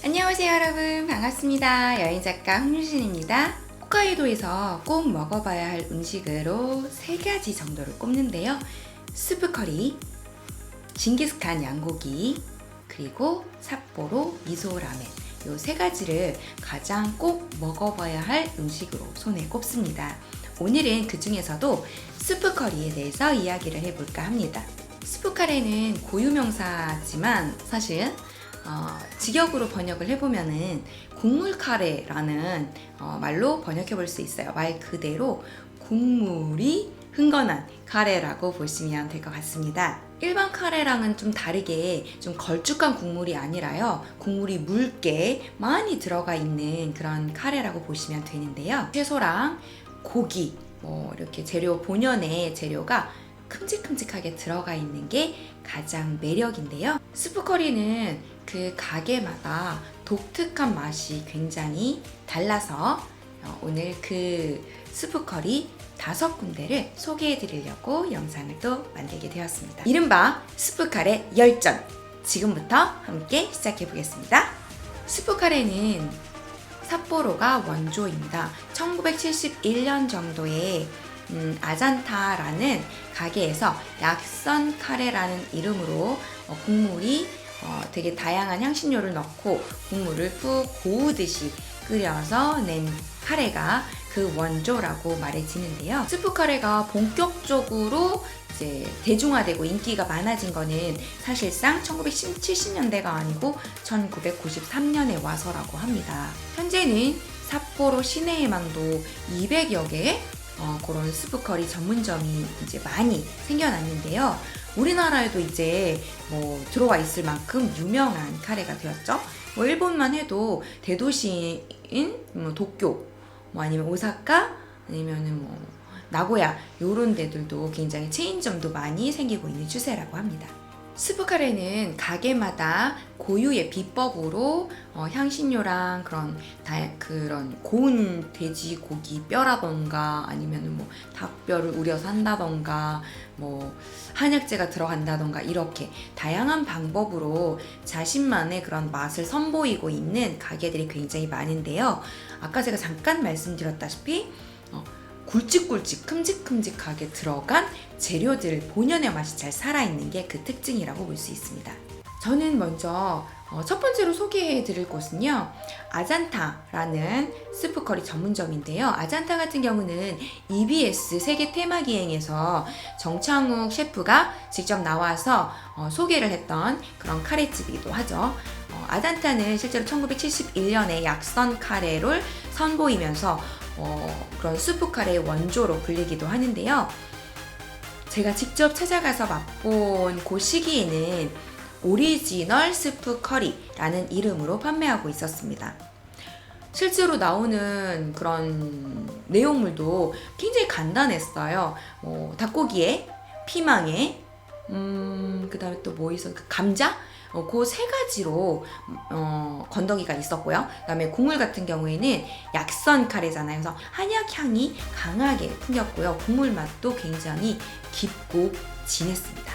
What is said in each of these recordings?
안녕하세요 여러분, 반갑습니다. 여행작가 홍유진입니다. 홋카이도에서 꼭 먹어봐야 할 음식으로 3가지 정도를 꼽는데요. 스프커리, 징기스칸 양고기, 그리고 삿포로 미소라멘, 이 3가지를 가장 꼭 먹어봐야 할 음식으로 손에 꼽습니다. 오늘은 그 중에서도 스프커리에 대해서 이야기를 해볼까 합니다. 스프카레는 고유명사지만 사실 직역으로 번역을 해보면은 국물 카레라는 말로 번역해 볼 수 있어요. 말 그대로 국물이 흥건한 카레라고 보시면 될 것 같습니다. 일반 카레랑은 좀 다르게 좀 걸쭉한 국물이 아니라요, 국물이 묽게 많이 들어가 있는 그런 카레라고 보시면 되는데요. 채소랑 고기, 이렇게 재료 본연의 재료가 큼직큼직하게 들어가 있는 게 가장 매력인데요. 스프커리는 그 가게마다 독특한 맛이 굉장히 달라서 오늘 그 스프커리 5군데를 소개해 드리려고 영상을 또 만들게 되었습니다. 이른바 스프카레 열전! 지금부터 함께 시작해 보겠습니다. 스프카레는 삿포로가 원조입니다. 1971년 정도에 아잔타라는 가게에서 약선 카레라는 이름으로 국물이 되게 다양한 향신료를 넣고 국물을 푹 고우듯이 끓여서 낸 카레가 그 원조라고 말해지는데요. 스프 카레가 본격적으로 이제 대중화되고 인기가 많아진 거는 사실상 1970년대가 아니고 1993년에 와서라고 합니다. 현재는 삿포로 시내에만도 200여 개의 그런 스프커리 전문점이 이제 많이 생겨났는데요. 우리나라에도 이제 들어와 있을 만큼 유명한 카레가 되었죠. 일본만 해도 대도시인 도쿄, 아니면 오사카, 아니면은 나고야, 요런 데들도 굉장히 체인점도 많이 생기고 있는 추세라고 합니다. 스프카레는 가게마다 고유의 비법으로 향신료랑 그런 고운 돼지고기 뼈라던가 아니면 닭뼈를 우려서 한다던가 한약재가 들어간다던가 이렇게 다양한 방법으로 자신만의 그런 맛을 선보이고 있는 가게들이 굉장히 많은데요. 아까 제가 잠깐 말씀드렸다시피 굵직굵직 큼직큼직하게 들어간 재료들 본연의 맛이 잘 살아있는 게 그 특징이라고 볼 수 있습니다. 저는 먼저 첫 번째로 소개해 드릴 곳은요, 아잔타라는 스프커리 전문점인데요. 아잔타 같은 경우는 EBS 세계 테마기행에서 정창욱 셰프가 직접 나와서 소개를 했던 그런 카레집이기도 하죠. 아잔타는 실제로 1971년에 약선 카레를 선보이면서 그런 스프 카레의 원조로 불리기도 하는데요. 제가 직접 찾아가서 맛본 그 시기에는 오리지널 스프 커리라는 이름으로 판매하고 있었습니다. 실제로 나오는 그런 내용물도 굉장히 간단했어요. 닭고기에, 피망에, 그 다음에 또 뭐 있었어? 감자? 그 3가지로 건더기가 있었고요. 그 다음에 국물 같은 경우에는 약선 카레잖아요. 그래서 한약 향이 강하게 풍겼고요. 국물 맛도 굉장히 깊고 진했습니다.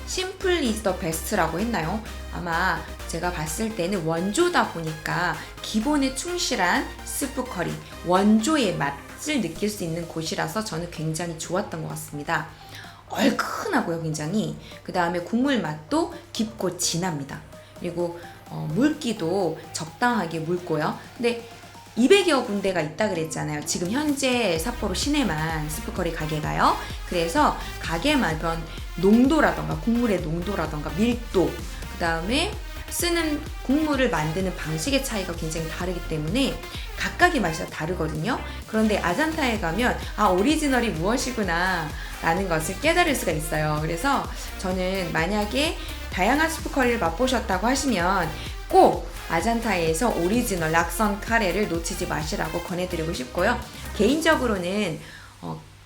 심플 is the best라고 했나요? 아마 제가 봤을 때는 원조다 보니까 기본에 충실한 스프 커리, 원조의 맛을 느낄 수 있는 곳이라서 저는 굉장히 좋았던 것 같습니다. 얼큰하고요, 굉장히. 그 다음에 국물 맛도 깊고 진합니다. 그리고 물기도 적당하게 묽고요. 근데 200여 군데가 있다 그랬잖아요. 지금 현재 삿포로 시내만 스프커리 가게가요. 그래서 가게만 그런 농도라던가 국물의 농도라던가 밀도, 그 다음에 쓰는 국물을 만드는 방식의 차이가 굉장히 다르기 때문에 각각의 맛이 다 다르거든요. 그런데 아잔타에 가면 오리지널이 무엇이구나 라는 것을 깨달을 수가 있어요. 그래서 저는 만약에 다양한 스프커리를 맛보셨다고 하시면 꼭 아잔타에서 오리지널 약선 카레를 놓치지 마시라고 권해드리고 싶고요. 개인적으로는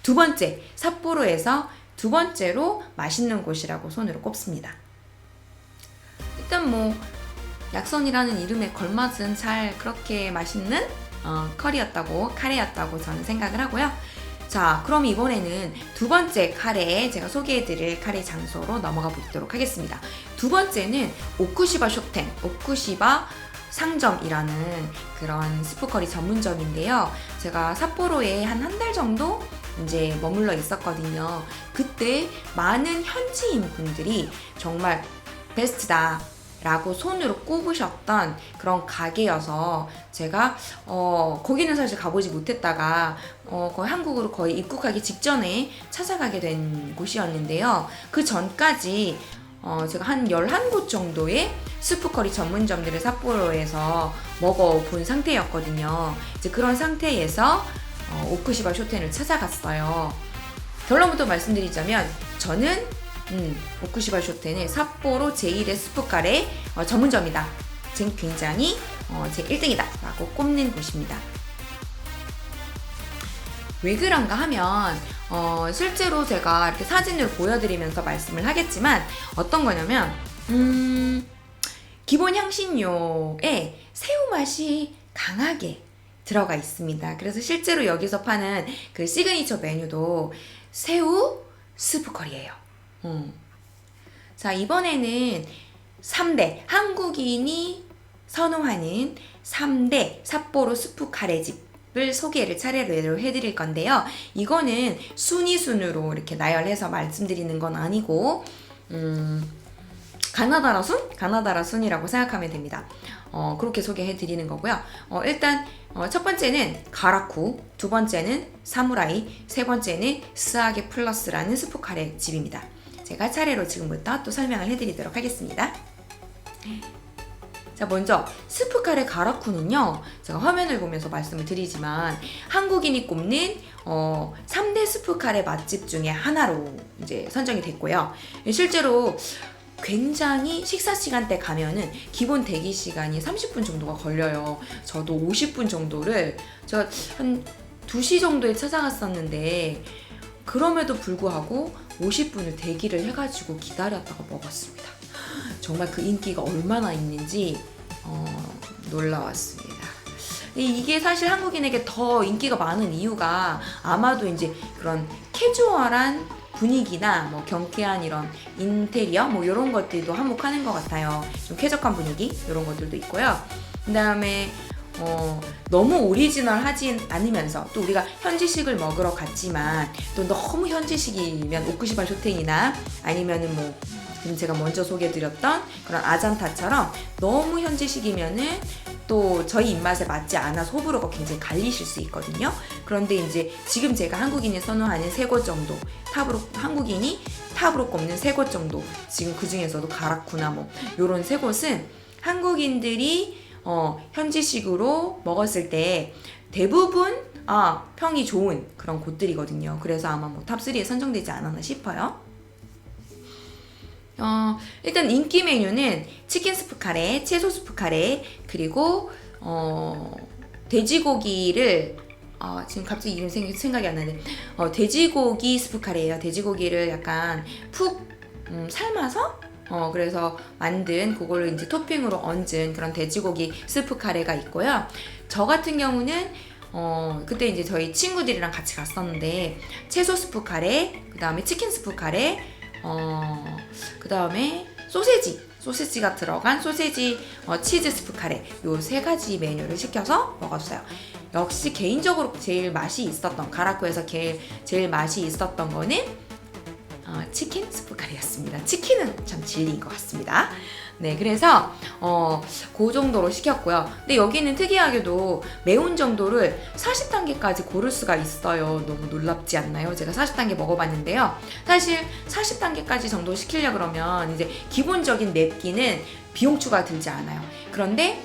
2번째, 삿포로에서 2번째로 맛있는 곳이라고 손으로 꼽습니다. 일단 약선이라는 이름에 걸맞은 잘 그렇게 맛있는 카레였다고 저는 생각을 하고요. 자, 그럼 이번에는 2번째 카레, 제가 소개해드릴 카레 장소로 넘어가 보도록 하겠습니다. 2번째는 오쿠시바 쇼텐, 오쿠시바 상점이라는 그런 스프커리 전문점인데요. 제가 삿포로에 한 달 정도 이제 머물러 있었거든요. 그때 많은 현지인 분들이 정말 베스트다 라고 손으로 꼽으셨던 그런 가게여서 제가 거기는 사실 가보지 못했다가 거의 한국으로 거의 입국하기 직전에 찾아가게 된 곳이었는데요. 그 전까지 제가 한 11곳 정도의 스프커리 전문점들을 삿포로에서 먹어본 상태였거든요. 이제 그런 상태에서 오쿠시바 쇼텐을 찾아갔어요. 결론부터 말씀드리자면 저는 오쿠시바 쇼텐은 삿포로 제1의 스프카레 전문점이다. 굉장히 제 1등이다 라고 꼽는 곳입니다. 왜 그런가 하면 실제로 제가 이렇게 사진을 보여드리면서 말씀을 하겠지만 어떤 거냐면 기본 향신료에 새우 맛이 강하게 들어가 있습니다. 그래서 실제로 여기서 파는 그 시그니처 메뉴도 새우 스프커리예요. 자, 이번에는 3대 한국인이 선호하는 3대 삿포로 스프카레집을 소개를 차례로 해드릴 건데요. 이거는 순위순으로 이렇게 나열해서 말씀드리는 건 아니고 가나다라 순이라고 생각하면 됩니다. 그렇게 소개해드리는 거고요. 일단 첫 번째는 가라쿠, 두 번째는 사무라이, 세 번째는 스아게 플러스라는 스프카레 집입니다. 제가 차례로 지금부터 또 설명을 해드리도록 하겠습니다. 자, 먼저 스프카레 가라쿠는요, 제가 화면을 보면서 말씀을 드리지만 한국인이 꼽는 3대 스프카레 맛집 중에 하나로 이제 선정이 됐고요. 실제로 굉장히 식사 시간대 가면은 기본 대기 시간이 30분 정도가 걸려요. 저도 50분 정도를 제가 한 2시 정도에 찾아갔었는데 그럼에도 불구하고 50분을 대기를 해가지고 기다렸다가 먹었습니다. 정말 그 인기가 얼마나 있는지 놀라웠습니다. 이게 사실 한국인에게 더 인기가 많은 이유가 아마도 이제 그런 캐주얼한 분위기나 뭐 경쾌한 이런 인테리어 뭐 이런 것들도 한몫하는 것 같아요. 좀 쾌적한 분위기 이런 것들도 있고요. 그 다음에 너무 오리지널하진 않으면서 또 우리가 현지식을 먹으러 갔지만 또 너무 현지식이면 오쿠시바 쇼텐이나 아니면은 뭐 제가 먼저 소개해드렸던 그런 아잔타처럼 너무 현지식이면은 또 저희 입맛에 맞지 않아서 호불호가 굉장히 갈리실 수 있거든요. 그런데 이제 지금 제가 한국인이 선호하는 3곳 정도, 한국인이 탑으로 꼽는 3곳 정도, 지금 그 중에서도 가라쿠나 뭐 요런 3곳은 한국인들이 현지식으로 먹었을 때 대부분 평이 좋은 그런 곳들이거든요. 그래서 아마 뭐 탑3에 선정되지 않았나 싶어요. 일단 인기 메뉴는 치킨 스프 카레, 채소 스프 카레, 그리고 돼지고기를 지금 갑자기 이름 생각이 안 나는데 돼지고기 스프 카레예요. 돼지고기를 약간 푹 삶아서 그래서 만든 그거를 이제 토핑으로 얹은 그런 돼지고기 스프 카레가 있고요. 저 같은 경우는 그때 이제 저희 친구들이랑 같이 갔었는데 채소 스프 카레, 그 다음에 치킨 스프 카레, 그 다음에 소세지가 들어간 소세지 치즈 스프 카레 요 3가지 메뉴를 시켜서 먹었어요. 역시 개인적으로 제일 맛이 있었던 가라쿠에서 제일 맛이 있었던 거는 치킨 스프 카레였습니다. 치킨은 참 진리인 것 같습니다. 네, 그래서 그 정도로 시켰고요. 근데 여기는 특이하게도 매운 정도를 40단계까지 고를 수가 있어요. 너무 놀랍지 않나요? 제가 40단계 먹어봤는데요. 사실 40단계까지 정도 시키려고 그러면 이제 기본적인 맵기는 비용 추가 들지 않아요. 그런데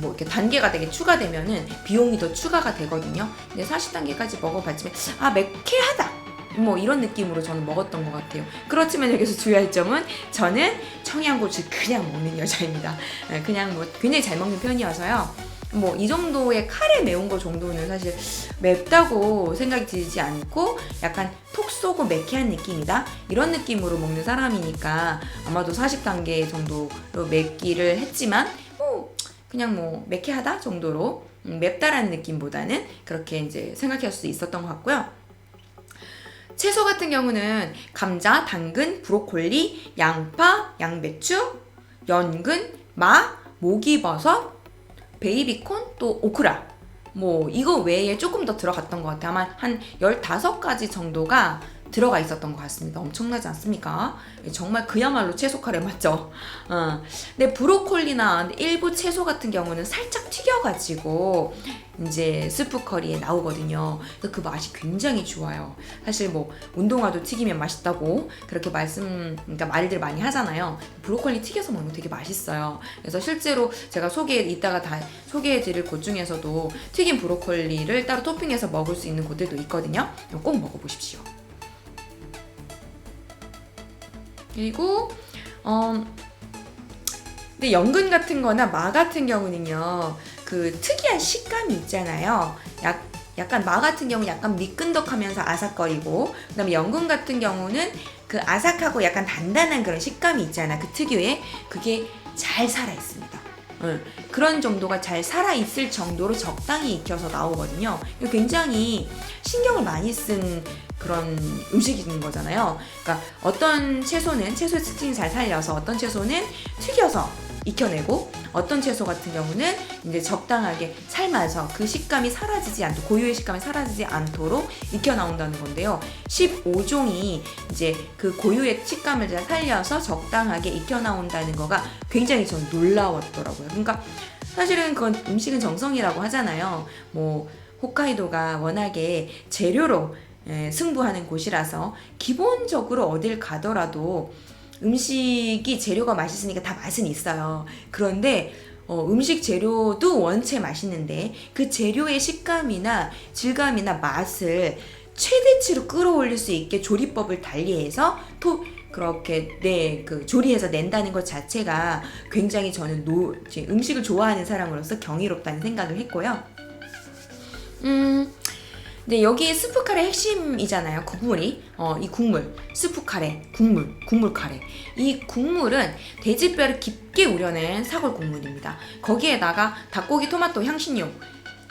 뭐 이렇게 단계가 되게 추가되면은 비용이 더 추가가 되거든요. 근데 40단계까지 먹어봤지만 매캐하다 뭐 이런 느낌으로 저는 먹었던 것 같아요. 그렇지만 여기서 주의할 점은 저는 청양고추 그냥 먹는 여자입니다. 그냥 뭐 굉장히 잘 먹는 편이어서요. 뭐 이 정도의 카레 매운 거 정도는 사실 맵다고 생각이 들지 않고 약간 톡 쏘고 매캐한 느낌이다 이런 느낌으로 먹는 사람이니까 아마도 40단계 정도로 맵기를 했지만 그냥 뭐 매캐하다 정도로 맵다라는 느낌보다는 그렇게 이제 생각할 수 있었던 것 같고요. 채소 같은 경우는 감자, 당근, 브로콜리, 양파, 양배추, 연근, 마, 목이버섯, 베이비콘 또 오크라 뭐 이거 외에 조금 더 들어갔던 것 같아요. 아마 한 15가지 정도가 들어가 있었던 것 같습니다. 엄청나지 않습니까? 정말 그야말로 채소 카레 맞죠? 근데 브로콜리나 일부 채소 같은 경우는 살짝 튀겨가지고 이제 스프 커리에 나오거든요. 그래서 그 맛이 굉장히 좋아요. 사실 뭐 운동화도 튀기면 맛있다고 그렇게 그러니까 말들 많이 하잖아요. 브로콜리 튀겨서 먹는 거 되게 맛있어요. 그래서 실제로 제가 이따가 다 소개해드릴 곳 중에서도 튀긴 브로콜리를 따로 토핑해서 먹을 수 있는 곳들도 있거든요. 꼭 먹어보십시오. 그리고 근데 연근 같은 거나 마 같은 경우는요, 그 특이한 식감이 있잖아요. 약간 마 같은 경우는 약간 미끈덕하면서 아삭거리고, 그 다음에 연근 같은 경우는 그 아삭하고 약간 단단한 그런 식감이 있잖아. 그 특유의 그게 잘 살아있습니다. 그런 정도가 잘 살아있을 정도로 적당히 익혀서 나오거든요. 굉장히 신경을 많이 쓴 그런 음식인 거잖아요. 그러니까 어떤 채소의 특징을 잘 살려서 어떤 채소는 튀겨서 익혀내고 어떤 채소 같은 경우는 이제 적당하게 삶아서 그 식감이 사라지지 않도록 고유의 식감이 사라지지 않도록 익혀 나온다는 건데요. 15종이 이제 그 고유의 식감을 잘 살려서 적당하게 익혀 나온다는 거가 굉장히 전 놀라웠더라고요. 그러니까 사실은 그건 음식은 정성이라고 하잖아요. 뭐 홋카이도가 워낙에 재료로 승부하는 곳이라서 기본적으로 어딜 가더라도 음식이 재료가 맛있으니까 다 맛은 있어요. 그런데 음식 재료도 원체 맛있는데 그 재료의 식감이나 질감이나 맛을 최대치로 끌어올릴 수 있게 조리법을 달리해서 그렇게 조리해서 낸다는 것 자체가 굉장히 저는 음식을 좋아하는 사람으로서 경이롭다는 생각을 했고요. 네, 여기 스프 카레 핵심이잖아요. 국물이 이 국물, 스프 카레 국물 카레. 이 국물은 돼지뼈를 깊게 우려낸 사골 국물입니다. 거기에다가 닭고기, 토마토, 향신료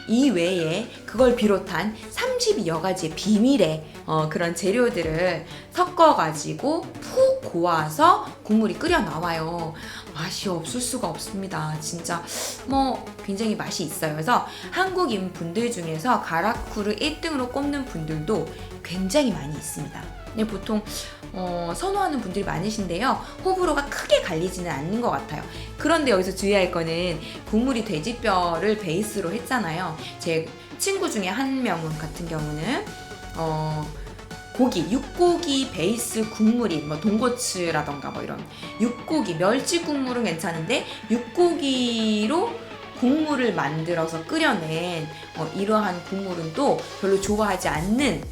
이외에 그걸 비롯한 30여 가지의 비밀의 그런 재료들을 섞어가지고 푹 고아서 국물이 끓여 나와요. 맛이 없을 수가 없습니다. 진짜 뭐 굉장히 맛이 있어요. 그래서 한국인 분들 중에서 가라쿠를 1등으로 꼽는 분들도 굉장히 많이 있습니다. 근데 보통 선호하는 분들이 많으신데요. 호불호가 크게 갈리지는 않는 것 같아요. 그런데 여기서 주의할 거는 국물이 돼지뼈를 베이스로 했잖아요. 제 친구 중에 한 명 같은 경우는 육고기 베이스 국물이 뭐 돈코츠라던가 뭐 이런 육고기, 멸치 국물은 괜찮은데 육고기로 국물을 만들어서 끓여낸 이러한 국물은 또 별로 좋아하지 않는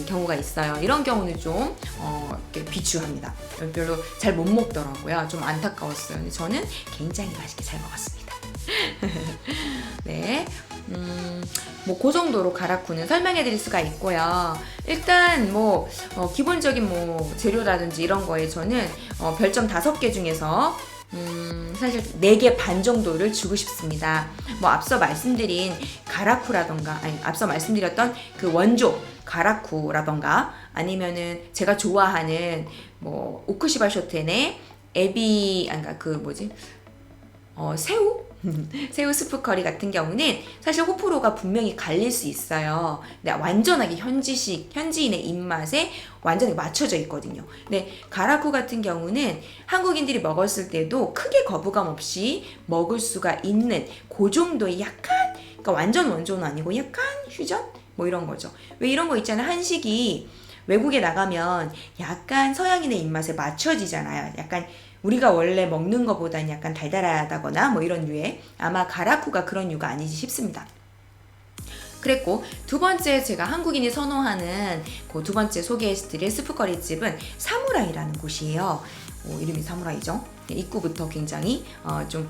경우가 있어요. 이런 경우는 좀 이렇게 비추합니다. 별로 잘 못 먹더라고요. 좀 안타까웠어요. 근데 저는 굉장히 맛있게 잘 먹었습니다. 네. 그 정도로 가라쿠는 설명해 드릴 수가 있고요. 일단 기본적인 재료라든지 이런 거에 저는 별점 5개 중에서 사실 4개 반 정도를 주고 싶습니다. 앞서 말씀드린 가라쿠라던가, 앞서 말씀드렸던 그 원조 가라쿠라던가, 아니면은 제가 좋아하는 오쿠시바 쇼텐의 새우 스프 커리 같은 경우는 사실 호불호가 분명히 갈릴 수 있어요. 근데 완전하게 현지인의 입맛에 완전히 맞춰져 있거든요. 근데 가라쿠 같은 경우는 한국인들이 먹었을 때도 크게 거부감 없이 먹을 수가 있는 그 정도의 약간, 그러니까 완전 원조는 아니고 약간 퓨전? 이런 거죠. 왜 이런 거 있잖아요. 한식이 외국에 나가면 약간 서양인의 입맛에 맞춰지잖아요. 약간 우리가 원래 먹는 것보다는 약간 달달하다거나 이런 류의, 아마 가라쿠가 그런 류가 아니지 싶습니다. 그랬고, 두 번째 제가 한국인이 선호하는 그 두 번째 소개해드릴 스프커리집은 사무라이라는 곳이에요. 이름이 사무라이죠. 입구부터 굉장히 좀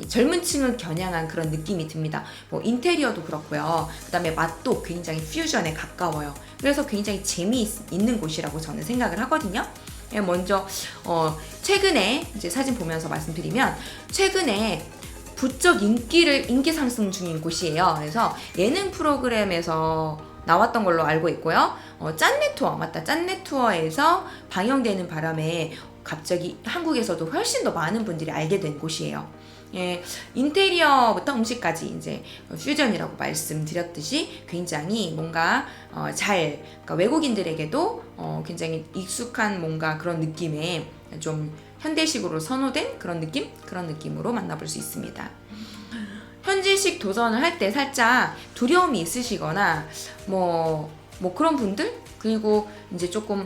젊은 층을 겨냥한 그런 느낌이 듭니다. 인테리어도 그렇고요. 그 다음에 맛도 굉장히 퓨전에 가까워요. 그래서 굉장히 재미있는 곳이라고 저는 생각을 하거든요. 먼저 최근에 이제 사진 보면서 말씀드리면, 최근에 부쩍 인기 상승 중인 곳이에요. 그래서 예능 프로그램에서 나왔던 걸로 알고 있고요. 짠내 투어에서 방영되는 바람에 갑자기 한국에서도 훨씬 더 많은 분들이 알게 된 곳이에요. 예, 인테리어부터 음식까지 이제 퓨전이라고 말씀드렸듯이 굉장히 뭔가 그러니까 외국인들에게도 굉장히 익숙한 뭔가 그런 느낌의 좀 현대식으로 선호된 그런 느낌으로 만나볼 수 있습니다. 현지식 도전을 할 때 살짝 두려움이 있으시거나 뭐 그런 분들, 그리고 이제 조금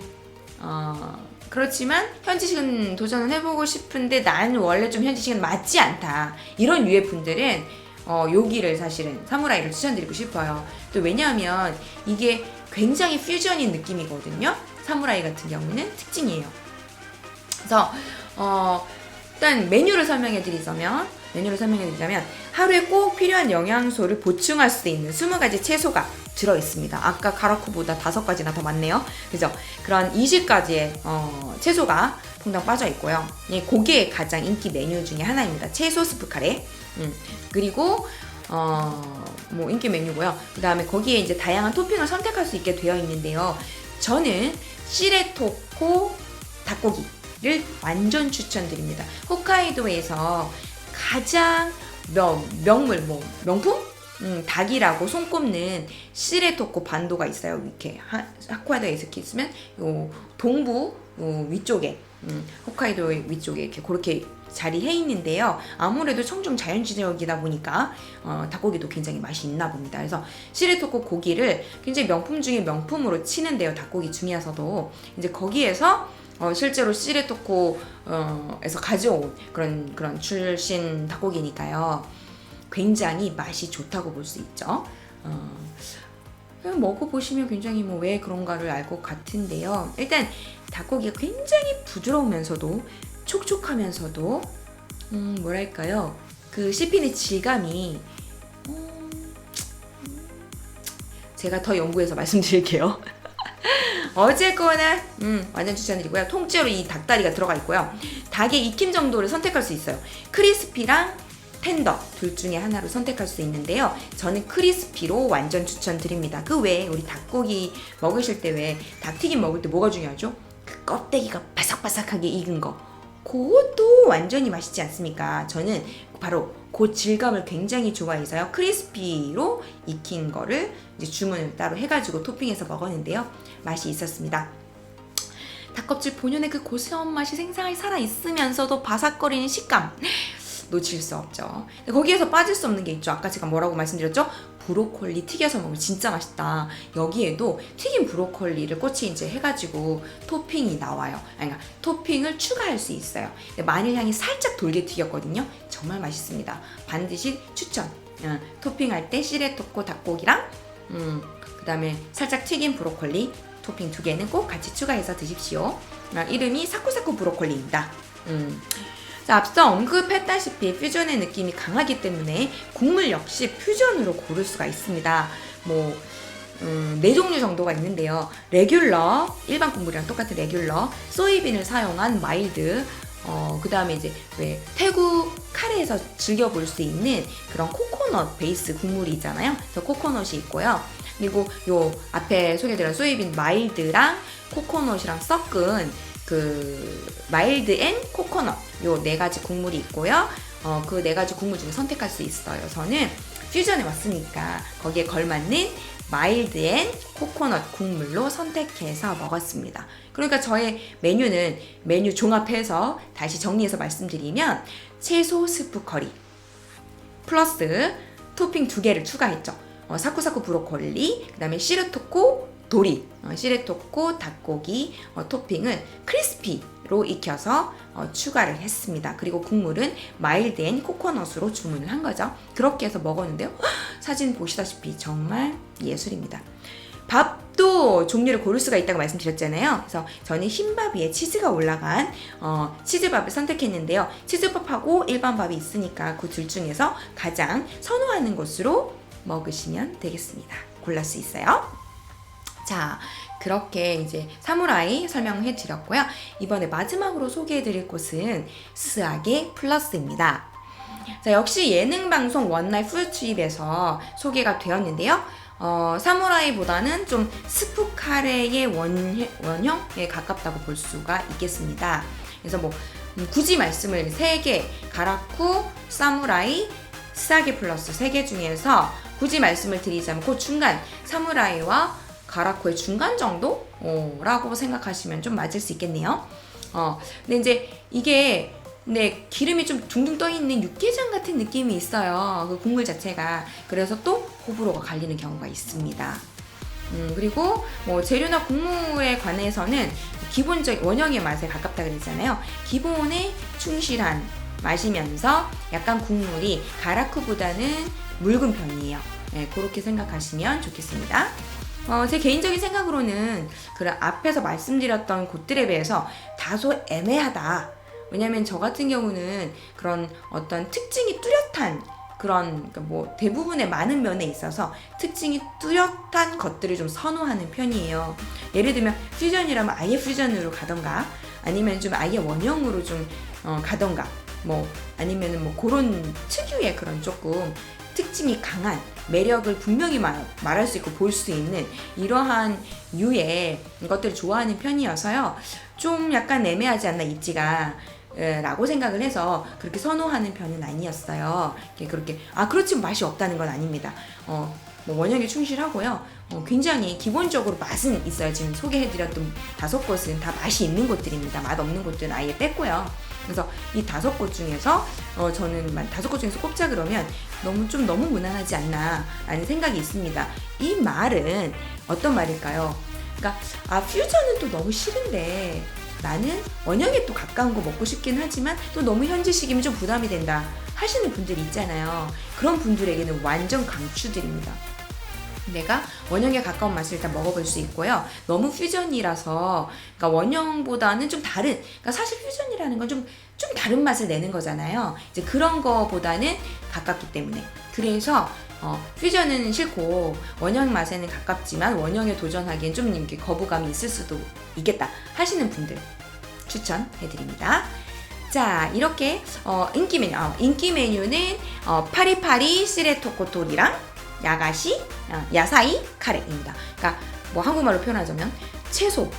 그렇지만 현지식은 도전을 해보고 싶은데 나는 원래 좀 현지식은 맞지 않다, 이런 유의 분들은 여기를 사실은 사무라이를 추천드리고 싶어요. 또 왜냐하면 이게 굉장히 퓨전인 느낌이거든요. 사무라이 같은 경우는 특징이에요. 그래서 일단 메뉴를 설명해 드리자면 하루에 꼭 필요한 영양소를 보충할 수 있는 20가지 채소가 들어있습니다. 아까 카라쿠보다 5가지나 더 많네요. 그죠? 그런 20가지의 채소가 퐁당 빠져 있고요. 그게 가장 인기 메뉴 중에 하나입니다. 채소 스프 카레. 그리고 뭐 인기 메뉴고요. 그 다음에 거기에 이제 다양한 토핑을 선택할 수 있게 되어 있는데요. 저는 시레토코 닭고기를 완전 추천드립니다. 홋카이도에서 가장 명품? 닭이라고 손꼽는 시레토코 반도가 있어요. 이렇게 홋카이도에 이렇게 있으면 요 동부 위쪽에 홋카이도 위쪽에 이렇게 그렇게 자리해 있는데요. 아무래도 청정 자연지역이다 보니까 닭고기도 굉장히 맛이 있나 봅니다. 그래서 시레토코 고기를 굉장히 명품 중에 명품으로 치는데요. 닭고기 중에서도 이제 거기에서 실제로 시레토코에서 가져온 그런 출신 닭고기니까요. 굉장히 맛이 좋다고 볼 수 있죠. 먹어보시면 굉장히 왜 그런가를 알 것 같은데요. 일단 닭고기가 굉장히 부드러우면서도 촉촉하면서도 뭐랄까요, 그 씹히는 질감이 제가 더 연구해서 말씀드릴게요. 어쨌거나 완전 추천드리고요. 통째로 이 닭다리가 들어가 있고요. 닭의 익힘 정도를 선택할 수 있어요. 크리스피랑 텐더 둘 중에 하나로 선택할 수 있는데요. 저는 크리스피로 완전 추천드립니다. 그 외에 우리 닭고기 먹으실 때 왜 닭튀김 먹을 때 뭐가 중요하죠? 그 껍데기가 바삭바삭하게 익은 거, 그것도 완전히 맛있지 않습니까? 저는 바로 그 질감을 굉장히 좋아해서요. 크리스피로 익힌 거를 이제 주문을 따로 해가지고 토핑해서 먹었는데요. 맛이 있었습니다. 닭껍질 본연의 그 고소한 맛이 생생하게 살아있으면서도 바삭거리는 식감, 놓칠 수 없죠. 거기에서 빠질 수 없는 게 있죠. 아까 제가 뭐라고 말씀드렸죠? 브로콜리 튀겨서 먹으면 진짜 맛있다. 여기에도 튀긴 브로콜리를 꼬치 이제 해가지고 토핑이 나와요. 그러니까 토핑을 추가할 수 있어요. 마늘 향이 살짝 돌게 튀겼거든요. 정말 맛있습니다. 반드시 추천. 토핑할 때 시레토코 닭고기랑 그 다음에 살짝 튀긴 브로콜리 토핑 2개는 꼭 같이 추가해서 드십시오. 이름이 사쿠사쿠 브로콜리입니다. 앞서 언급했다시피 퓨전의 느낌이 강하기 때문에 국물 역시 퓨전으로 고를 수가 있습니다. 4종류 정도가 있는데요. 레귤러, 일반 국물이랑 똑같은 레귤러, 소이빈을 사용한 마일드, 그 다음에 이제 왜 태국 카레에서 즐겨볼 수 있는 그런 코코넛 베이스 국물이 있잖아요. 그래서 코코넛이 있고요. 그리고 요 앞에 소개드린 소이빈 마일드랑 코코넛이랑 섞은 그 마일드 앤 코코넛 요 4가지 국물이 있고요. 그 4가지 국물 중에 선택할 수 있어요. 저는 퓨전에 왔으니까 거기에 걸맞는 마일드 앤 코코넛 국물로 선택해서 먹었습니다. 그러니까 저의 메뉴는 메뉴 종합해서 다시 정리해서 말씀드리면 채소 스프 커리 플러스 토핑 2개를 추가했죠. 사쿠사쿠 브로콜리, 그 다음에 시르토코 도리, 시레토코 닭고기 토핑을 크리스피로 익혀서 추가를 했습니다. 그리고 국물은 마일드 앤 코코넛으로 주문을 한 거죠. 그렇게 해서 먹었는데요. 사진 보시다시피 정말 예술입니다. 밥도 종류를 고를 수가 있다고 말씀드렸잖아요. 그래서 저는 흰밥 위에 치즈가 올라간 치즈밥을 선택했는데요. 치즈밥하고 일반 밥이 있으니까 그 둘 중에서 가장 선호하는 것으로 먹으시면 되겠습니다. 골랄 수 있어요. 자, 그렇게 이제 사무라이 설명해 드렸고요. 이번에 마지막으로 소개해 드릴 곳은 스아게 플러스입니다. 자, 역시 예능 방송 원나잇 풀트립에서 소개가 되었는데요. 사무라이보다는 좀 스프 카레의 원형에 가깝다고 볼 수가 있겠습니다. 그래서 굳이 말씀을 3개, 가라쿠, 사무라이, 스사게 플러스 3개 중에서 굳이 말씀을 드리자면 그 중간, 사무라이와 가라쿠의 중간 정도? 라고 생각하시면 좀 맞을 수 있겠네요. 근데 이제 이게 기름이 좀 둥둥 떠있는 육개장 같은 느낌이 있어요. 그 국물 자체가. 그래서 또 호불호가 갈리는 경우가 있습니다. 그리고 뭐 재료나 국물에 관해서는 기본적 원형의 맛에 가깝다 그랬잖아요. 기본에 충실한 맛이면서 약간 국물이 가라쿠보다는 묽은 편이에요. 그렇게 생각하시면 좋겠습니다. 제 개인적인 생각으로는 그런 앞에서 말씀드렸던 곳들에 비해서 다소 애매하다. 왜냐면 저 같은 경우는 그런 어떤 특징이 뚜렷한 그런 뭐 대부분의 많은 면에 있어서 특징이 뚜렷한 것들을 좀 선호하는 편이에요. 예를 들면 퓨전이라면 아예 퓨전으로 가던가 아니면 좀 아예 원형으로 좀 가던가 뭐 아니면은 뭐 그런 특유의 그런 조금 특징이 강한 매력을 분명히 말할 수 있고 볼 수 있는 이러한 유의 것들을 좋아하는 편이어서요. 좀 약간 애매하지 않나 입지가 라고 생각을 해서 그렇게 선호하는 편은 아니었어요. 그렇게 그렇지 맛이 없다는 건 아닙니다. 뭐 원형에 충실하고요. 굉장히 기본적으로 맛은 있어요. 지금 소개해드렸던 5곳은 다 맛이 있는 곳들입니다. 맛 없는 곳들은 아예 뺐고요. 그래서 이 5곳 중에서 저는 5곳 중에서 꼽자 그러면 너무 무난하지 않나 라는 생각이 있습니다. 이 말은 어떤 말일까요? 그러니까 퓨전은 또 너무 싫은데 나는 원형에 또 가까운 거 먹고 싶긴 하지만 또 너무 현지식이면 좀 부담이 된다 하시는 분들이 있잖아요. 그런 분들에게는 완전 강추드립니다. 내가 원형에 가까운 맛을 일단 먹어볼 수 있고요. 너무 퓨전이라서 그러니까 원형보다는 좀 다른, 그러니까 사실 퓨전이라는 건 좀 다른 맛을 내는 거잖아요. 이제 그런 거보다는 가깝기 때문에. 그래서 퓨전은 싫고 원형 맛에는 가깝지만 원형에 도전하기엔 좀 이렇게 거부감이 있을 수도 있겠다 하시는 분들 추천해드립니다. 자, 이렇게 인기 메뉴는 파리파리 시레토코토리랑 야사이 카레입니다. 그러니까 뭐 한국말로 표현하자면 채소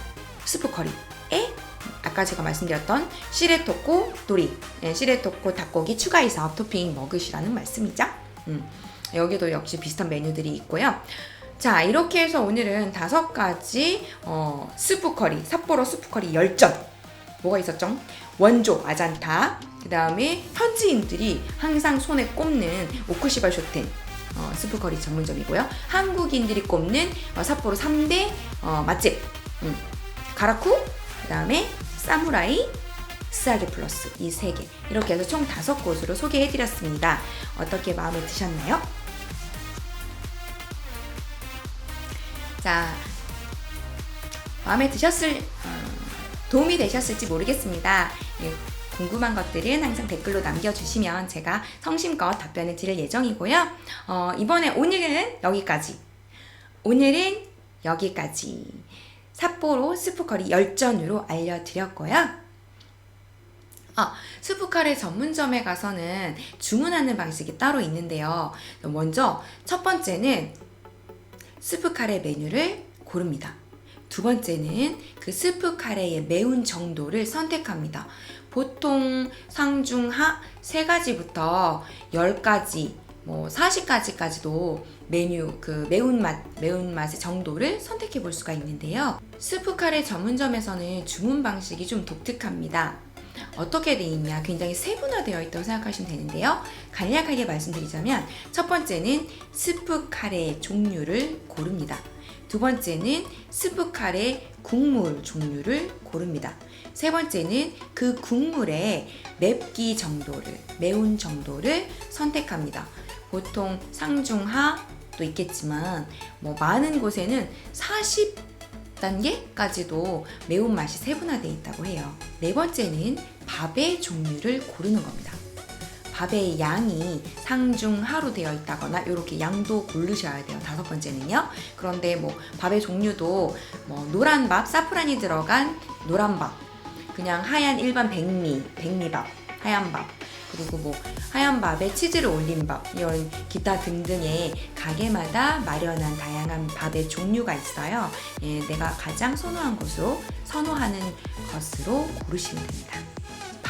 스프 커리에 아까 제가 말씀드렸던 시레토코 도리, 시레토코 닭고기 추가해서 토핑 먹으시라는 말씀이죠. 여기도 역시 비슷한 메뉴들이 있고요. 자, 이렇게 해서 오늘은 5가지 스프 커리, 삿포로 스프 커리 열전 뭐가 있었죠? 원조 아잔타, 그 다음에 현지인들이 항상 손에 꼽는 오쿠시바 쇼텐 스프 커리 전문점이고요. 한국인들이 꼽는 삿포로 3대 맛집 가라쿠, 그 다음에 사무라이, 스사게 플러스 이 3개 이렇게 해서 총 5곳으로 소개해드렸습니다. 어떻게 마음에 드셨나요? 자, 마음에 드셨을 도움이 되셨을지 모르겠습니다. 궁금한 것들은 항상 댓글로 남겨주시면 제가 성심껏 답변을 드릴 예정이고요. 오늘은 여기까지 삿포로 스프커리 열전으로 알려드렸고요. 스프카레 전문점에 가서는 주문하는 방식이 따로 있는데요. 먼저 첫 번째는 스프카레 메뉴를 고릅니다. 두 번째는 그 스프카레의 매운 정도를 선택합니다. 보통 상중하 3가지부터 10가지, 40가지까지도 메뉴 그 매운맛의 정도를 선택해 볼 수가 있는데요. 스프카레 전문점에서는 주문 방식이 좀 독특합니다. 어떻게 되어 있냐, 굉장히 세분화되어 있다고 생각하시면 되는데요. 간략하게 말씀드리자면 첫 번째는 스프카레 종류를 고릅니다. 두 번째는 스프카레 국물 종류를 고릅니다. 세 번째는 그 국물의 맵기 정도를, 매운 정도를 선택합니다. 보통 상중하도 있겠지만 많은 곳에는 40단계까지도 매운맛이 세분화되어 있다고 해요. 네 번째는 밥의 종류를 고르는 겁니다. 밥의 양이 상중하로 되어 있다거나 이렇게 양도 고르셔야 돼요. 5번째는요. 그런데 밥의 종류도 노란 밥, 사프란이 들어간 노란 밥, 그냥 하얀 일반 백미밥, 하얀 밥, 그리고 하얀 밥에 치즈를 올린 밥, 이런 기타 등등의 가게마다 마련한 다양한 밥의 종류가 있어요. 내가 가장 선호하는 것으로 고르시면 됩니다.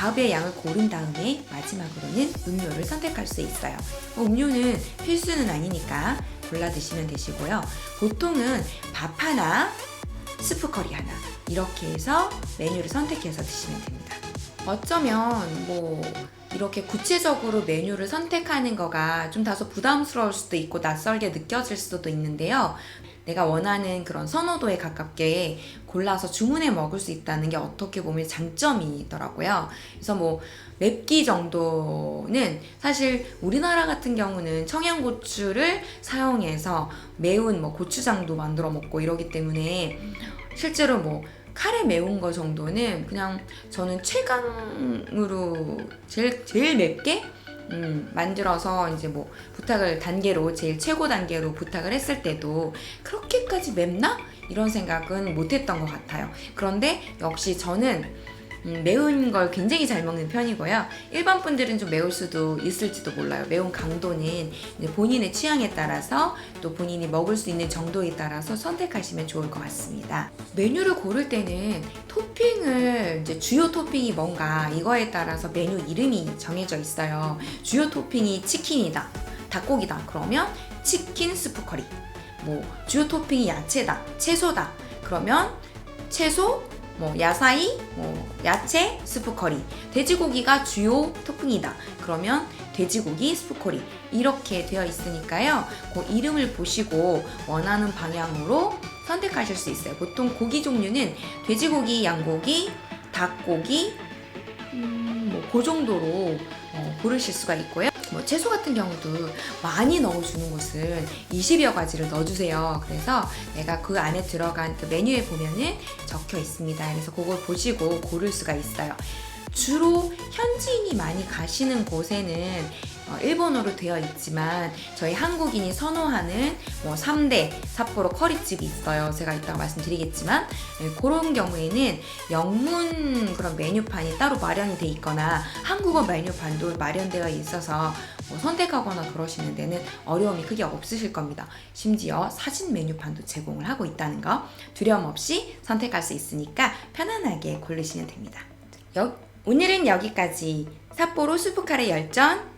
밥의 양을 고른 다음에 마지막으로는 음료를 선택할 수 있어요. 음료는 필수는 아니니까 골라 드시면 되시고요. 보통은 밥 하나, 스프 커리 하나 이렇게 해서 메뉴를 선택해서 드시면 됩니다. 어쩌면 이렇게 구체적으로 메뉴를 선택하는 거가 좀 다소 부담스러울 수도 있고 낯설게 느껴질 수도 있는데요. 내가 원하는 그런 선호도에 가깝게 골라서 주문해 먹을 수 있다는 게 어떻게 보면 장점이더라고요. 그래서 맵기 정도는 사실 우리나라 같은 경우는 청양고추를 사용해서 매운 고추장도 만들어 먹고 이러기 때문에 실제로 카레 매운 거 정도는 그냥 저는 최강으로 제일 맵게 만들어서 이제 부탁을 단계로 제일 최고 단계로 부탁을 했을 때도 그렇게까지 맵나? 이런 생각은 못했던 것 같아요. 그런데 역시 저는 매운 걸 굉장히 잘 먹는 편이고요. 일반 분들은 좀 매울 수도 있을지도 몰라요. 매운 강도는 이제 본인의 취향에 따라서 또 본인이 먹을 수 있는 정도에 따라서 선택하시면 좋을 것 같습니다. 메뉴를 고를 때는 토핑을 이제 주요 토핑이 뭔가 이거에 따라서 메뉴 이름이 정해져 있어요. 주요 토핑이 치킨이다, 닭고기다 그러면 치킨 스프 커리. 주요 토핑이 야채다, 채소다 그러면 채소 야사이, 야채, 스프 커리. 돼지고기가 주요 토핑이다. 그러면 돼지고기, 스프 커리. 이렇게 되어 있으니까요. 그 이름을 보시고 원하는 방향으로 선택하실 수 있어요. 보통 고기 종류는 돼지고기, 양고기, 닭고기, 그 정도로 고르실 수가 있고요. 채소 같은 경우도 많이 넣어주는 곳은 20여 가지를 넣어주세요. 그래서 내가 그 안에 들어간 그 메뉴에 보면은 적혀 있습니다. 그래서 그걸 보시고 고를 수가 있어요. 주로 현지인이 많이 가시는 곳에는 일본어로 되어 있지만 저희 한국인이 선호하는 3대 삿포로 커리집이 있어요. 제가 이따가 말씀드리겠지만 그런 경우에는 영문 그런 메뉴판이 따로 마련이 돼 있거나 한국어 메뉴판도 마련되어 있어서 선택하거나 그러시는 데는 어려움이 크게 없으실 겁니다. 심지어 사진 메뉴판도 제공을 하고 있다는 거 두려움 없이 선택할 수 있으니까 편안하게 고르시면 됩니다. 오늘은 여기까지 삿포로 스프카레 열전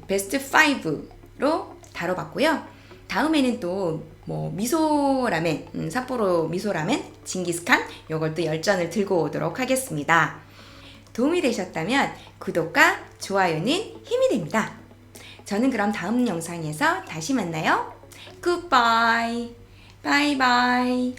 베스트 5로 다뤄봤고요. 다음에는 또 미소라멘, 삿포로 미소라멘, 징기스칸 요걸 또 열전을 들고 오도록 하겠습니다. 도움이 되셨다면 구독과 좋아요는 힘이 됩니다. 저는 그럼 다음 영상에서 다시 만나요. 굿바이. 바이바이.